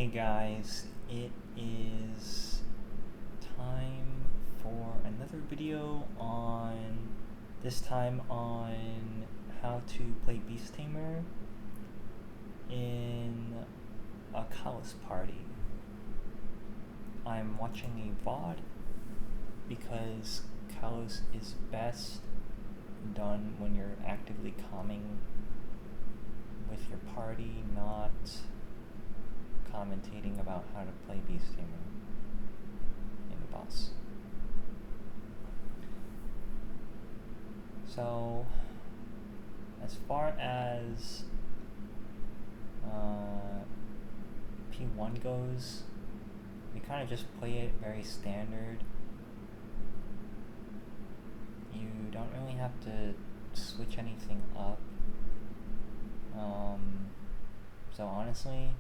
Hey guys, it is time for another video this time on how to play Beast Tamer in a Kalos party. I'm watching a VOD because Kalos is best done when you're actively calming with your party, not commentating about how to play Beast Tamer in the boss. So, as far as P1 goes, we kind of just play it very standard. You don't really have to switch anything up. So honestly,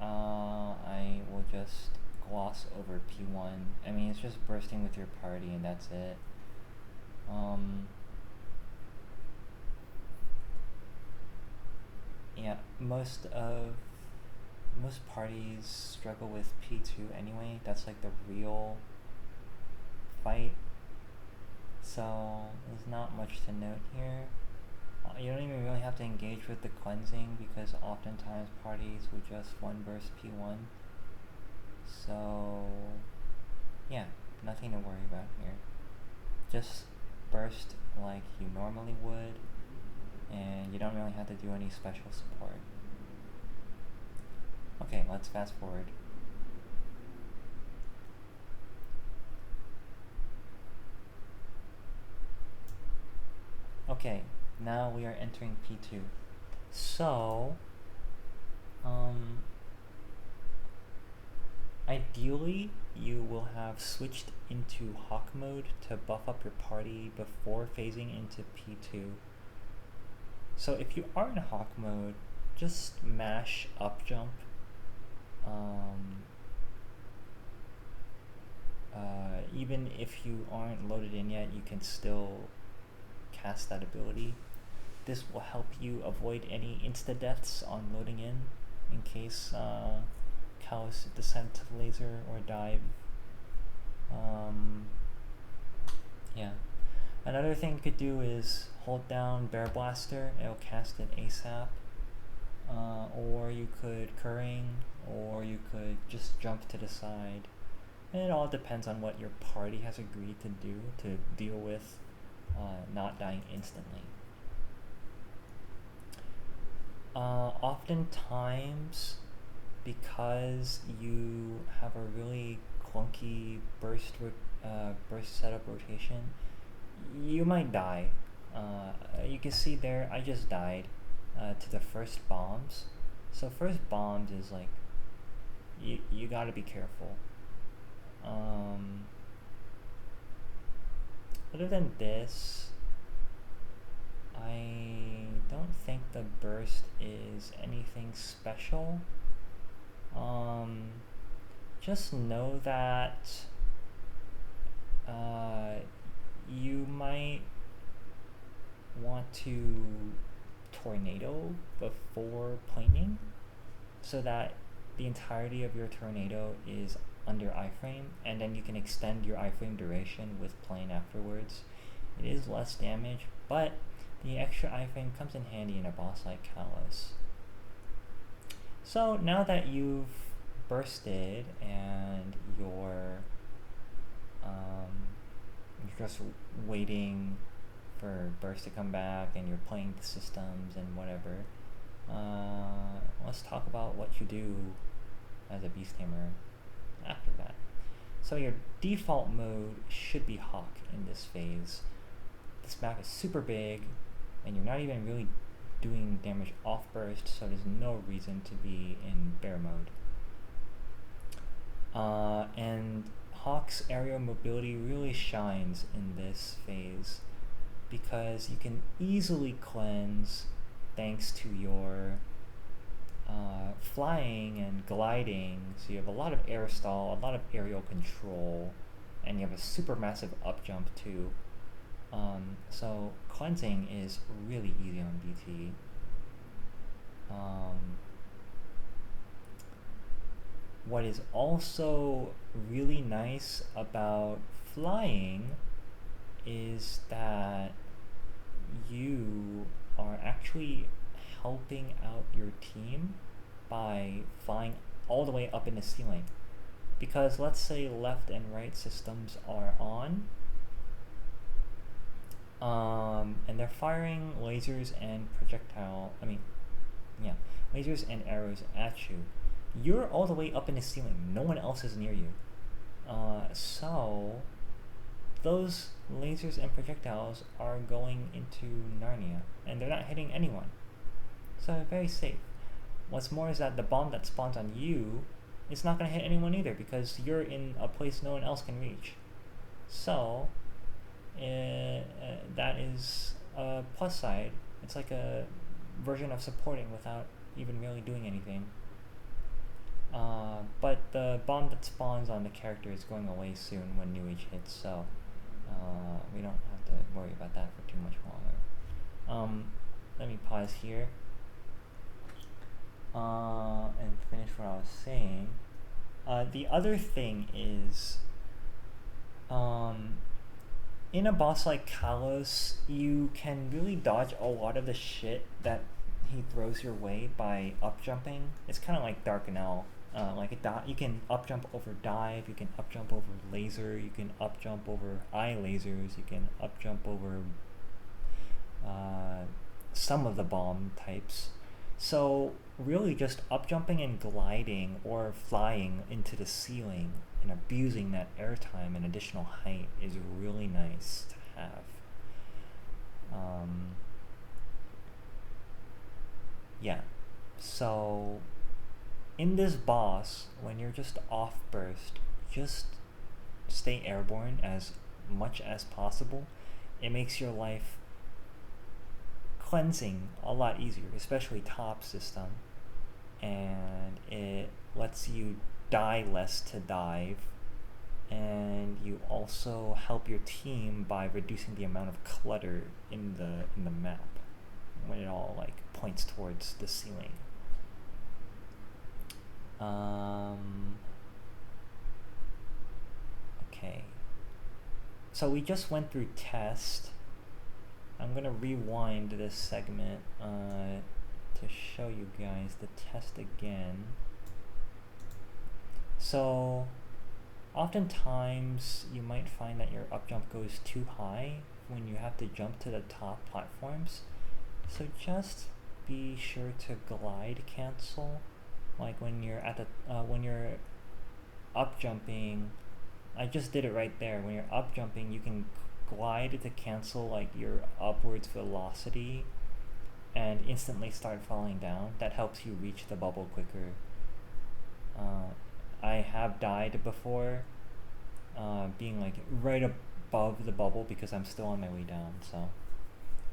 I will just gloss over P1. I mean, it's just bursting with your party and that's it. Yeah, most parties struggle with P2 anyway. That's like the real fight. So there's not much to note here. You don't even really have to engage with the cleansing because oftentimes parties will just one burst P1. So yeah, nothing to worry about here. Just burst like you normally would, and you don't really have to do any special support. Okay, let's fast forward. Okay, now we are entering P2. So, ideally, you will have switched into Hawk mode to buff up your party before phasing into P2. So if you are in Hawk mode, just mash up jump. Even if you aren't loaded in yet, you can still cast that ability. This will help you avoid any insta-deaths on loading in case Kalos descend to the laser or dive. Yeah. Another thing you could do is hold down Bear Blaster, it'll cast it ASAP. Or you could curring, or you could just jump to the side. And it all depends on what your party has agreed to do to deal with not dying instantly. Oftentimes, because you have a really clunky burst setup rotation, you might die. You can see there, I just died to the first bombs. So first bombs is like, you gotta be careful. Other than this, I don't think the burst is anything special. Just know that you might want to tornado before planing so that the entirety of your tornado is under iframe, and then you can extend your iframe duration with plane afterwards. It is less damage, but the extra iframe comes in handy in a boss like Kalos. So now that you've bursted and you're just waiting for burst to come back and you're playing the systems and whatever, let's talk about what you do as a Beast Tamer after that. So your default mode should be Hawk in this phase. This map is super big and you're not even really doing damage off burst, so there's no reason to be in bear mode. And Hawk's aerial mobility really shines in this phase because you can easily cleanse thanks to your flying and gliding. So you have a lot of air stall, a lot of aerial control, and you have a super massive up jump too. So cleansing is really easy on BT. what is also really nice about flying is that you are actually helping out your team by flying all the way up in the ceiling. Because let's say left and right systems are on, and they're firing lasers and yeah, lasers and arrows at you. You're all the way up in the ceiling. No one else is near you. So those lasers and projectiles are going into Narnia, and they're not hitting anyone. So very safe. What's more is that the bomb that spawns on you is not going to hit anyone either because you're in a place no one else can reach. So that is a plus side. It's like a version of supporting without even really doing anything. But the bomb that spawns on the character is going away soon when New Age hits, so we don't have to worry about that for too much longer. Let me pause here and finish what I was saying. The other thing is, in a boss like Kalos, you can really dodge a lot of the shit that he throws your way by up jumping. It's kind of like Dark Anel. You can up jump over dive, you can up jump over laser, you can up jump over eye lasers, you can up jump over some of the bomb types. So really just up jumping and gliding or flying into the ceiling and abusing that airtime and additional height is really nice to have. Yeah. So in this boss, when you're just off burst, just stay airborne as much as possible. It makes your life cleansing a lot easier, especially top system, and it lets you die less to dive, and you also help your team by reducing the amount of clutter in the map when it all like points towards the ceiling. Okay. So we just went through test. I'm gonna rewind this segment to show you guys the test again. So oftentimes you might find that your up jump goes too high when you have to jump to the top platforms. So just be sure to glide cancel. Like when you're at when you're up jumping, I just did it right there. When you're up jumping, you can glide to cancel like your upwards velocity and instantly start falling down. That helps you reach the bubble quicker. I have died before being like right above the bubble because I'm still on my way down, so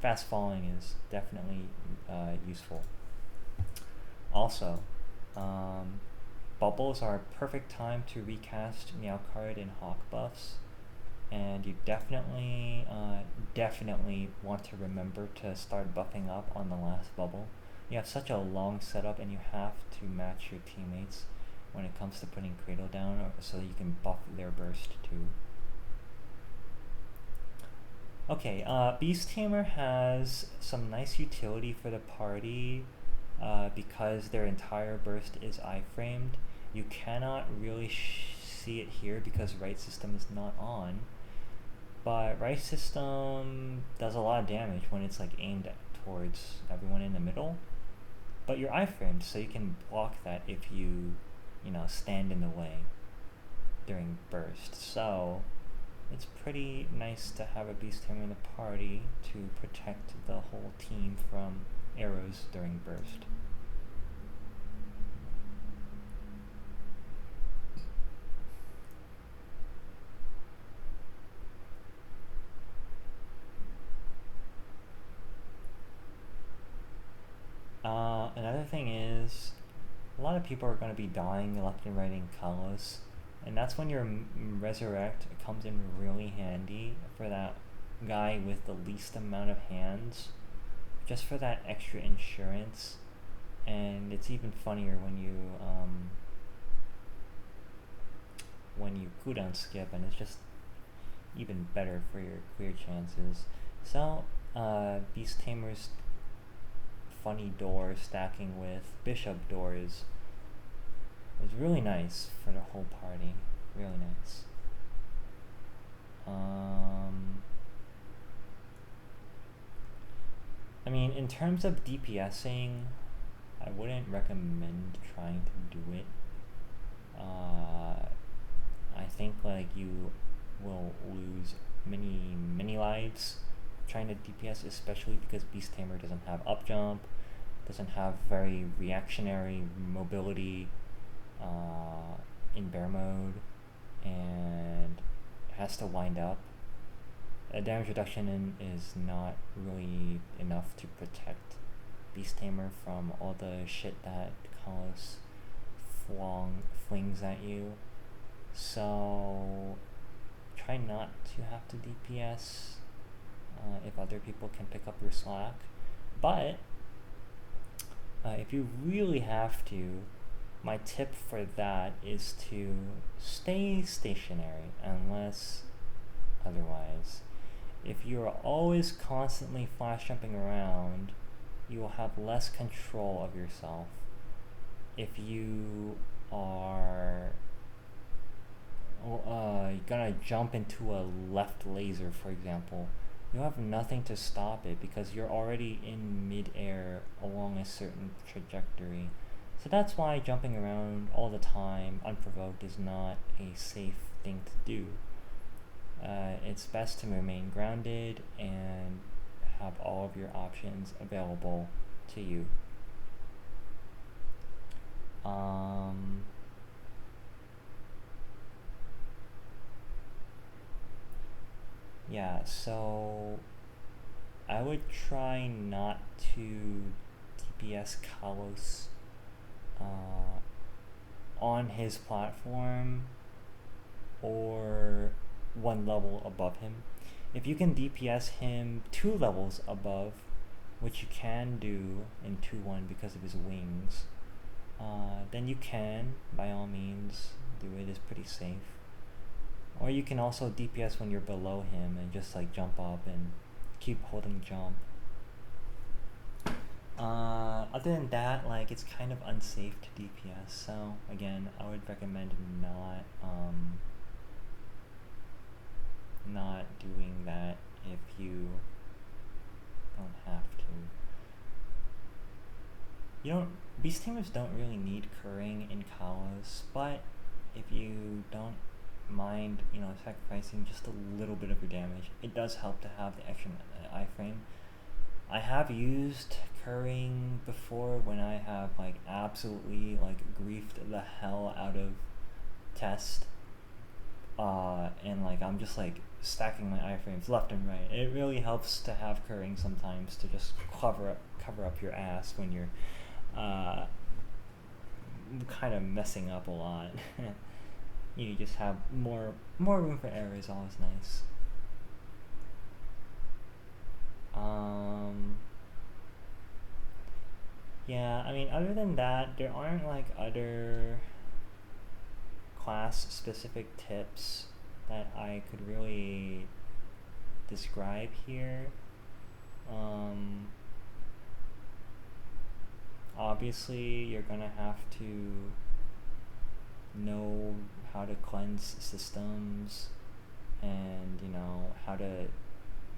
fast falling is definitely useful. Also, bubbles are a perfect time to recast Meowcard and Hawk buffs, and you definitely want to remember to start buffing up on the last bubble. You have such a long setup and you have to match your teammates when it comes to putting Cradle down so that you can buff their burst too. Okay, Beast Tamer has some nice utility for the party because their entire burst is iframed. You cannot really see it here because right system is not on, but right system does a lot of damage when it's like aimed towards everyone in the middle, but you're iframed so you can block that if you stand in the way during burst. So it's pretty nice to have a Beast Tamer in the party to protect the whole team from arrows during burst. Another thing is, a lot of people are going to be dying left and right in Kalos, and that's when your Resurrect comes in really handy for that guy with the least amount of hands, just for that extra insurance. And it's even funnier when you cooldown skip, and it's just even better for your clear chances. So, Beast Tamer's funny door stacking with Bishop doors was really nice for the whole party. Really nice. I mean, in terms of DPSing, I wouldn't recommend trying to do it. I think like you will lose many lives trying to DPS, especially because Beast Tamer doesn't have up jump, doesn't have very reactionary mobility in bear mode, and has to wind up. A damage reduction is not really enough to protect Beast Tamer from all the shit that Kalos flings at you. So try not to have to DPS if other people can pick up your slack. But if you really have to, my tip for that is to stay stationary unless otherwise. If you are always constantly flash jumping around, you will have less control of yourself. If you are gonna jump into a left laser, for example, you have nothing to stop it because you're already in mid-air along a certain trajectory. So that's why jumping around all the time unprovoked is not a safe thing to do. It's best to remain grounded and have all of your options available to you. Yeah, so I would try not to DPS Kalos on his platform or one level above him. If you can DPS him 2 levels above, which you can do in 2-1 because of his wings, then you can, by all means, do it. It's pretty safe. Or you can also DPS when you're below him and just like jump up and keep holding jump. Other than that, like it's kind of unsafe to DPS. So again, I would recommend not doing that if you don't have to. Beast Tamers don't really need curring in Kalos, but if you don't mind, sacrificing just a little bit of your damage, it does help to have the extra iframe. I have used curring before when I have like absolutely like griefed the hell out of test, and like I'm just like stacking my iframes left and right. It really helps to have curring sometimes to just cover up your ass when you're kind of messing up a lot. You just have more room for error is always nice. Yeah, I mean, other than that, there aren't like other class specific tips that I could really describe here. Obviously, you're gonna have to know how to cleanse systems and how to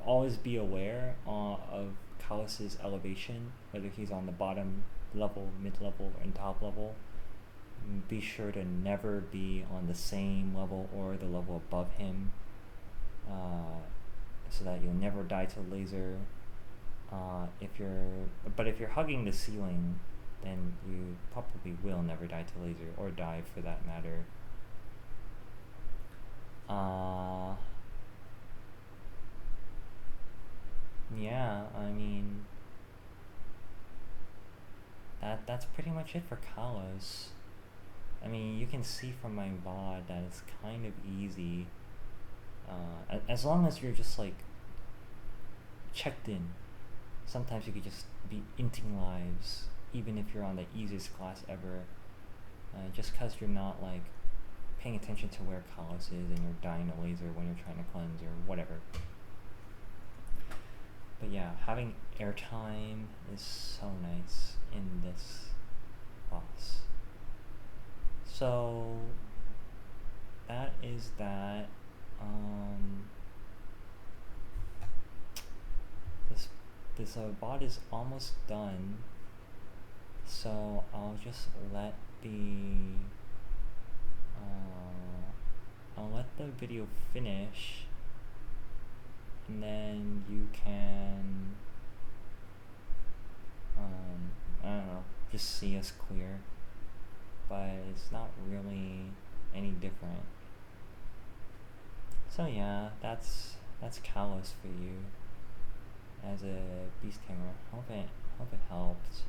always be aware of Kalos' elevation, whether he's on the bottom level, mid-level, and top level. Be sure to never be on the same level or the level above him, so that you'll never die to laser. If you're hugging the ceiling, then you probably will never die to laser, or die for that matter. Yeah, I mean, that's pretty much it for Kalos. I mean, you can see from my VOD that it's kind of easy, as long as you're just like checked in. Sometimes you could just be inting lives, even if you're on the easiest class ever, just because you're not like paying attention to where Kalos is and you're dying to laser when you're trying to cleanse or whatever. But yeah, having airtime is so nice in this boss. So that is that. This bot is almost done, so I'll just let the video finish, and then you can I don't know, just see us clear, but it's not really any different. So yeah, that's Kalos for you as a beast tamer. Hope it helped.